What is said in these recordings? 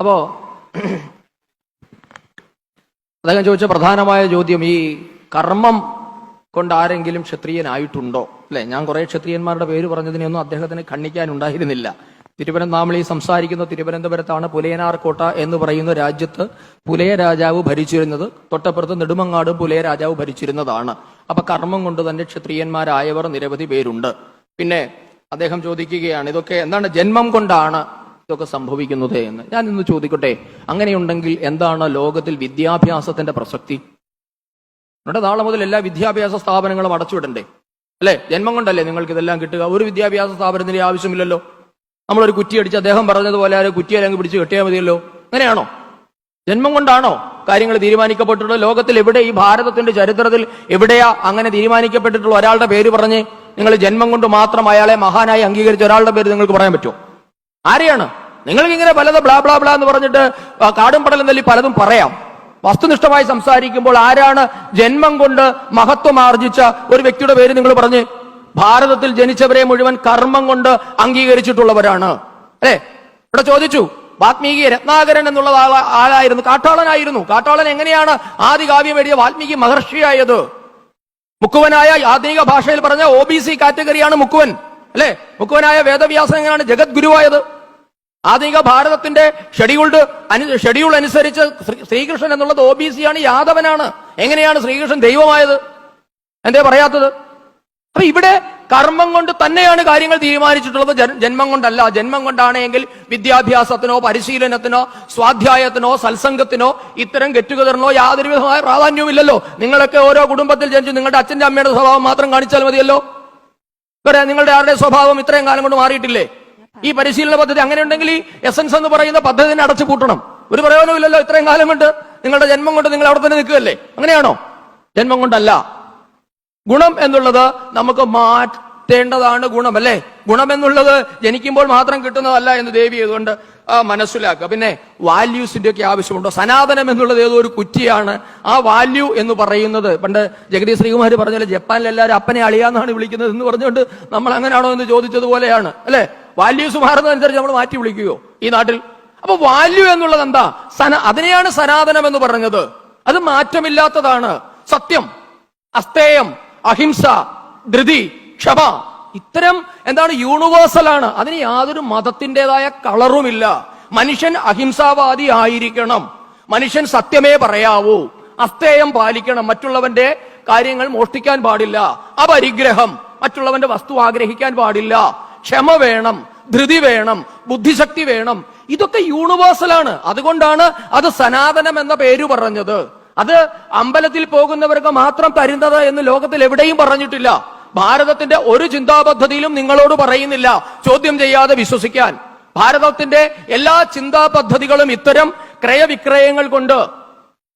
അപ്പോ അദ്ദേഹം ചോദിച്ച പ്രധാനമായ ചോദ്യം, ഈ കർമ്മം കൊണ്ട് ആരെങ്കിലും ക്ഷത്രിയനായിട്ടുണ്ടോ? അല്ലെ, ഞാൻ കുറെ ക്ഷത്രിയന്മാരുടെ പേര് പറഞ്ഞതിനെയൊന്നും അദ്ദേഹത്തിന് ഖണ്ഡിക്കാനുണ്ടായിരുന്നില്ല. നാമൾ ഈ സംസാരിക്കുന്ന തിരുവനന്തപുരത്താണ്. പുലയനാർ കോട്ട എന്ന് പറയുന്ന രാജ്യത്ത് പുലയ രാജാവ് ഭരിച്ചിരുന്നത്. തൊട്ടപ്പുറത്ത് നെടുമങ്ങാടും പുലയ രാജാവ് ഭരിച്ചിരുന്നതാണ്. അപ്പൊ കർമ്മം കൊണ്ട് തന്നെ ക്ഷത്രിയന്മാരായവർ നിരവധി പേരുണ്ട്. പിന്നെ അദ്ദേഹം ചോദിക്കുകയാണ്, ഇതൊക്കെ എന്താണ് ജന്മം കൊണ്ടാണ് ഇതൊക്കെ സംഭവിക്കുന്നത് എന്ന്. ഞാൻ ഇന്ന് ചോദിക്കട്ടെ, അങ്ങനെയുണ്ടെങ്കിൽ എന്താണ് ലോകത്തിൽ വിദ്യാഭ്യാസത്തിന്റെ പ്രസക്തി? എന്നിട്ട് നാളെ മുതൽ എല്ലാ വിദ്യാഭ്യാസ സ്ഥാപനങ്ങളും അടച്ചുവിടണ്ടേ? അല്ലെ, ജന്മം കൊണ്ടല്ലേ നിങ്ങൾക്ക് ഇതെല്ലാം കിട്ടുക? ഒരു വിദ്യാഭ്യാസ സ്ഥാപനത്തിന്റെ ആവശ്യമില്ലല്ലോ. നമ്മളൊരു കുറ്റി അടിച്ച് അദ്ദേഹം പറഞ്ഞതുപോലെ ആ കുറ്റിയിലങ്ങ് പിടിച്ച് കെട്ടിയാൽ മതിയല്ലോ. അങ്ങനെയാണോ? ജന്മം കൊണ്ടാണോ കാര്യങ്ങൾ തീരുമാനിക്കപ്പെട്ടിട്ടുള്ളത്? ലോകത്തിൽ എവിടെ, ഈ ഭാരതത്തിന്റെ ചരിത്രത്തിൽ എവിടെയാ അങ്ങനെ തീരുമാനിക്കപ്പെട്ടിട്ടുള്ള ഒരാളുടെ പേര് പറഞ്ഞ് നിങ്ങൾ ജന്മം കൊണ്ട് മാത്രം അയാളെ മഹാനായി അംഗീകരിച്ച ഒരാളുടെ പേര് നിങ്ങൾക്ക് പറയാൻ പറ്റുമോ? ആരെയാണ്? നിങ്ങൾക്ക് ഇങ്ങനെ പലത് ബ്ലാ ബ്ലാ ബ്ലാ എന്ന് പറഞ്ഞിട്ട് കാടും പടലും തല്ലി പലതും പറയാം. വസ്തുനിഷ്ഠമായി സംസാരിക്കുമ്പോൾ ആരാണ് ജന്മം കൊണ്ട് മഹത്വം ആർജിച്ച ഒരു വ്യക്തിയുടെ പേര് നിങ്ങൾ പറഞ്ഞ്? ഭാരതത്തിൽ ജനിച്ചവരെ മുഴുവൻ കർമ്മം കൊണ്ട് അംഗീകരിച്ചിട്ടുള്ളവരാണ്. അല്ലെ, ഇവിടെ ചോദിച്ചു, വാൽമീകി രത്നാകരൻ എന്നുള്ള ആളായിരുന്നു, കാട്ടാളനായിരുന്നു. കാട്ടാളൻ എങ്ങനെയാണ് ആദി കാവ്യം എഴുതിയ വാൽമീകി മഹർഷിയായത്? മുക്കുവനായ ആധുനിക ഭാഷയിൽ പറഞ്ഞ OBC കാറ്റഗറിയാണ് മുക്കുവൻ. അല്ലെ, മുക്കുവനായ വേദവ്യാസൻ എങ്ങനെയാണ് ജഗദ്ഗുരുവായത്? ആധുനിക ഭാരതത്തിന്റെ ഷെഡ്യൂൾ അനുസരിച്ച് ശ്രീകൃഷ്ണൻ എന്നുള്ളത് OBC ആണ്, യാദവനാണ്. എങ്ങനെയാണ് ശ്രീകൃഷ്ണൻ ദൈവമായത്? എന്തേ പറയാത്തത്? അപ്പൊ ഇവിടെ കർമ്മം കൊണ്ട് തന്നെയാണ് കാര്യങ്ങൾ തീരുമാനിച്ചിട്ടുള്ളത്, ജന്മം കൊണ്ടല്ല. ജന്മം കൊണ്ടാണെങ്കിൽ വിദ്യാഭ്യാസത്തിനോ പരിശീലനത്തിനോ സ്വാധ്യായത്തിനോ സത്സംഗത്തിനോ ഇത്തരം ഗെറ്റുഗതറിനോ യാതൊരു വിധമായ പ്രാധാന്യവുമില്ലല്ലോ. നിങ്ങളൊക്കെ ഓരോ കുടുംബത്തിൽ ജനിച്ചു, നിങ്ങളുടെ അച്ഛന്റെ അമ്മയുടെ സ്വഭാവം മാത്രം കാണിച്ചാൽ മതിയല്ലോ. നിങ്ങളുടെ ആരുടെ സ്വഭാവം ഇത്രയും കാലം കൊണ്ട് മാറിയിട്ടില്ലേ? ഈ പരിശീലന പദ്ധതി അങ്ങനെ ഉണ്ടെങ്കിൽ ഈ എസൻസ് എന്ന് പറയുന്ന പദ്ധതിനെ അടച്ചു പൂട്ടണം. ഒരു പ്രയോജനമില്ലല്ലോ. ഇത്രയും കാലം കൊണ്ട് നിങ്ങളുടെ ജന്മം കൊണ്ട് നിങ്ങൾ അവിടെ തന്നെ നിൽക്കുകയല്ലേ. അങ്ങനെയാണോ? ജന്മം കൊണ്ടല്ല. ഗുണം എന്നുള്ളത് നമുക്ക് മാറ്റേണ്ടതാണ്. ഗുണം അല്ലേ, ഗുണം എന്നുള്ളത് ജനിക്കുമ്പോൾ മാത്രം കിട്ടുന്നതല്ല എന്ന് ദേവി അതുകൊണ്ട് മനസ്സിലാക്കുക. പിന്നെ വാല്യൂസിന്റെ ഒക്കെ ആവശ്യമുണ്ടോ? സനാതനം എന്നുള്ളത് ഏതോ ഒരു കുറ്റിയാണ്. ആ വാല്യൂ എന്ന് പറയുന്നത് പണ്ട് ജഗദീഷ് ശ്രീകുമാർ പറഞ്ഞാൽ ജപ്പാനിൽ എല്ലാവരും അപ്പനെ അളിയാന്നാണ് വിളിക്കുന്നത് എന്ന് പറഞ്ഞുകൊണ്ട് നമ്മൾ അങ്ങനെയാണോ എന്ന് ചോദിച്ചതുപോലെയാണ്. അല്ലെ, വാല്യൂസ് മാറുന്നതനുസരിച്ച് നമ്മൾ മാറ്റി വിളിക്കുകയോ ഈ നാട്ടിൽ? അപ്പൊ വാല്യൂ എന്നുള്ളത് എന്താ? അതിനെയാണ് സനാതനം എന്ന് പറഞ്ഞത്. അത് മാറ്റമില്ലാത്തതാണ്. സത്യം, അസ്തേയം, അഹിംസ, ധൃതി, ക്ഷമ, ഇത്തരം എന്താണ് യൂണിവേഴ്സൽ ആണ്. അതിന് യാതൊരു മതത്തിൻ്റെതായ കളറുമില്ല. മനുഷ്യൻ അഹിംസാവാദി ആയിരിക്കണം. മനുഷ്യൻ സത്യമേ പറയാവൂ. അസ്തേയം പാലിക്കണം. മറ്റുള്ളവന്റെ കാര്യങ്ങൾ മോഷ്ടിക്കാൻ പാടില്ല. അപരിഗ്രഹം, മറ്റുള്ളവന്റെ വസ്തു ആഗ്രഹിക്കാൻ പാടില്ല. ക്ഷമ വേണം, ധൃതി വേണം, ബുദ്ധിശക്തി വേണം. ഇതൊക്കെ യൂണിവേഴ്സലാണ്. അതുകൊണ്ടാണ് അത് സനാതനം എന്ന പേര് പറഞ്ഞത്. അത് അമ്പലത്തിൽ പോകുന്നവർക്ക് മാത്രം തരുന്നത് എന്ന് ലോകത്തിൽ എവിടെയും പറഞ്ഞിട്ടില്ല. ഭാരതത്തിന്റെ ഒരു ചിന്താപദ്ധതിയിലും നിങ്ങളോട് പറയുന്നില്ല ചോദ്യം ചെയ്യാതെ വിശ്വസിക്കാൻ. ഭാരതത്തിന്റെ എല്ലാ ചിന്താ പദ്ധതികളും ഇത്തരം ക്രയവിക്രയങ്ങൾ കൊണ്ട്,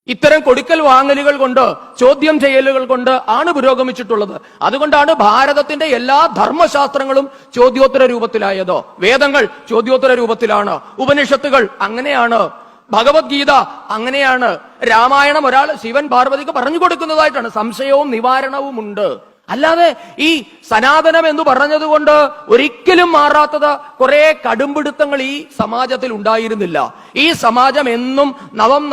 ഇത്തരം കൊടുക്കൽ വാങ്ങലുകൾ കൊണ്ട്, ചോദ്യം ചെയ്യലുകൾ കൊണ്ട് ആണ് പുരോഗമിച്ചിട്ടുള്ളത്. അതുകൊണ്ടാണ് ഭാരതത്തിന്റെ എല്ലാ ധർമ്മശാസ്ത്രങ്ങളും ചോദ്യോത്തര രൂപത്തിലായത്. വേദങ്ങൾ ചോദ്യോത്തര രൂപത്തിലാണ്. ഉപനിഷത്തുകൾ അങ്ങനെയാണ്. ഭഗവത്ഗീത അങ്ങനെയാണ്. രാമായണം ഒരാൾ ശിവൻ പാർവതിക്ക് പറഞ്ഞു കൊടുക്കുന്നതായിട്ടാണ്. സംശയവും നിവാരണവും ഉണ്ട്. അല്ലാതെ ഈ സനാതനം എന്ന് പറഞ്ഞതുകൊണ്ട് ഒരിക്കലും മാറാത്തത് കുറെ കടുംപിടുത്തങ്ങൾ ഈ സമാജത്തിൽ ഉണ്ടായിരുന്നില്ല. ഈ സമാജം എന്നും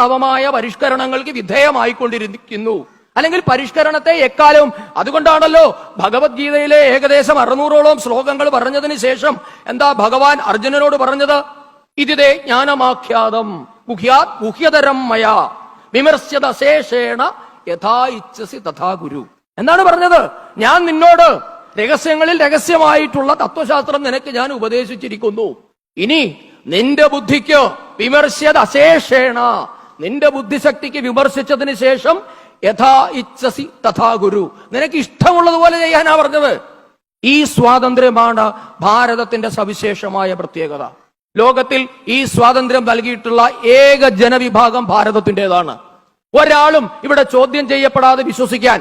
നവമായ പരിഷ്കരണങ്ങൾക്ക് വിധേയമായിക്കൊണ്ടിരിക്കുന്നു. അല്ലെങ്കിൽ പരിഷ്കരണത്തെ എക്കാലവും. അതുകൊണ്ടാണല്ലോ ഭഗവത്ഗീതയിലെ ഏകദേശം 600ഓളം ശ്ലോകങ്ങൾ പറഞ്ഞതിന് ശേഷം എന്താ ഭഗവാൻ അർജുനനോട് പറഞ്ഞത്? ഇതിതേ ജ്ഞാനമാഖ്യാതം ഗുഹ്യാത് ഗുഹ്യതരം മയാ വിമർശ്യത ശേഷേണ യഥാ ഇച്ഛസി തഥാ ഗുരു. എന്താണ് പറഞ്ഞത്? ഞാൻ നിന്നോട് രഹസ്യങ്ങളിൽ രഹസ്യമായിട്ടുള്ള തത്വശാസ്ത്രം നിനക്ക് ഞാൻ ഉപദേശിച്ചിരിക്കുന്നു. ഇനി നിന്റെ ബുദ്ധിക്ക് വിമർശ്യത അശേഷേണ, നിന്റെ ബുദ്ധിശക്തിക്ക് വിമർശിച്ചതിന് ശേഷം യഥാ ഇച്ഛസി തഥാ ഗുരു, നിനക്ക് ഇഷ്ടമുള്ളതുപോലെ ചെയ്യാനാ പറഞ്ഞത്. ഈ സ്വാതന്ത്ര്യമാണ് ഭാരതത്തിന്റെ സവിശേഷമായ പ്രത്യേകത. ലോകത്തിൽ ഈ സ്വാതന്ത്ര്യം നൽകിയിട്ടുള്ള ഏക ജനവിഭാഗം ഭാരതത്തിൻ്റെതാണ്. ഒരാളും ഇവിടെ ചോദ്യം ചെയ്യപ്പെടാതെ വിശ്വസിക്കാൻ,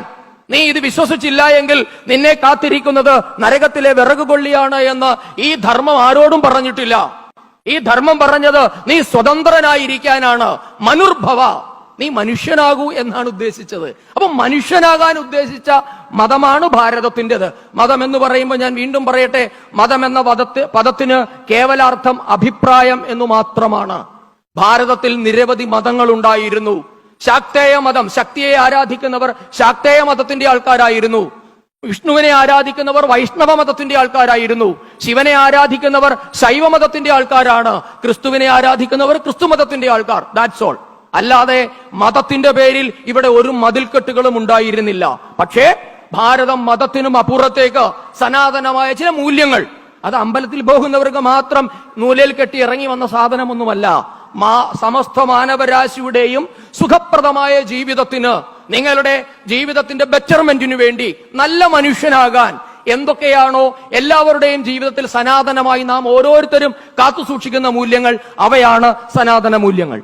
നീ ഇത് വിശ്വസിച്ചില്ല എങ്കിൽ നിന്നെ കാത്തിരിക്കുന്നത് നരകത്തിലെ വിറകുകൊള്ളിയാണ് എന്ന് ഈ ധർമ്മം ആരോടും പറഞ്ഞിട്ടില്ല. ഈ ധർമ്മം പറഞ്ഞത് നീ സ്വതന്ത്രനായിരിക്കാനാണ്. മനുർഭവ, നീ മനുഷ്യനാകൂ എന്നാണ് ഉദ്ദേശിച്ചത്. അപ്പൊ മനുഷ്യനാകാൻ ഉദ്ദേശിച്ച മതമാണ് ഭാരതത്തിൻ്റെത്. മതം എന്ന് പറയുമ്പോൾ ഞാൻ വീണ്ടും പറയട്ടെ, മതം എന്ന പദത്തിന് കേവലാർത്ഥം അഭിപ്രായം എന്നു മാത്രമാണ്. ഭാരതത്തിൽ നിരവധി മതങ്ങൾ ഉണ്ടായിരുന്നു. ശാക്തേയ മതം, ശക്തിയെ ആരാധിക്കുന്നവർ ശാക്തേയ മതത്തിന്റെ ആൾക്കാരായിരുന്നു. വിഷ്ണുവിനെ ആരാധിക്കുന്നവർ വൈഷ്ണവ മതത്തിന്റെ ആൾക്കാരായിരുന്നു. ശിവനെ ആരാധിക്കുന്നവർ ശൈവ മതത്തിന്റെ ആൾക്കാരാണ്. ക്രിസ്തുവിനെ ആരാധിക്കുന്നവർ ക്രിസ്തു മതത്തിന്റെ ആൾക്കാർ. That's all. അല്ലാതെ മതത്തിന്റെ പേരിൽ ഇവിടെ ഒരു മതിൽക്കെട്ടുകളും ഉണ്ടായിരുന്നില്ല. പക്ഷേ ഭാരതം മതത്തിനും അപ്പുറത്തേക്ക് സനാതനമായ ചില മൂല്യങ്ങൾ, അത് അമ്പലത്തിൽ പോകുന്നവർക്ക് മാത്രം നൂലിൽ കെട്ടി ഇറങ്ങി വന്ന സാധനമൊന്നുമല്ല. സമസ്ത മാനവരാശിയുടെയും സുഖപ്രദമായ ജീവിതത്തിന്, നിങ്ങളുടെ ജീവിതത്തിന്റെ ബെറ്റർമെന്റിനു വേണ്ടി, നല്ല മനുഷ്യനാകാൻ എന്തൊക്കെയാണോ എല്ലാവരുടെയും ജീവിതത്തിൽ സനാതനമായി നാം ഓരോരുത്തരും കാത്തുസൂക്ഷിക്കുന്ന മൂല്യങ്ങൾ, അവയാണ് സനാതന മൂല്യങ്ങൾ.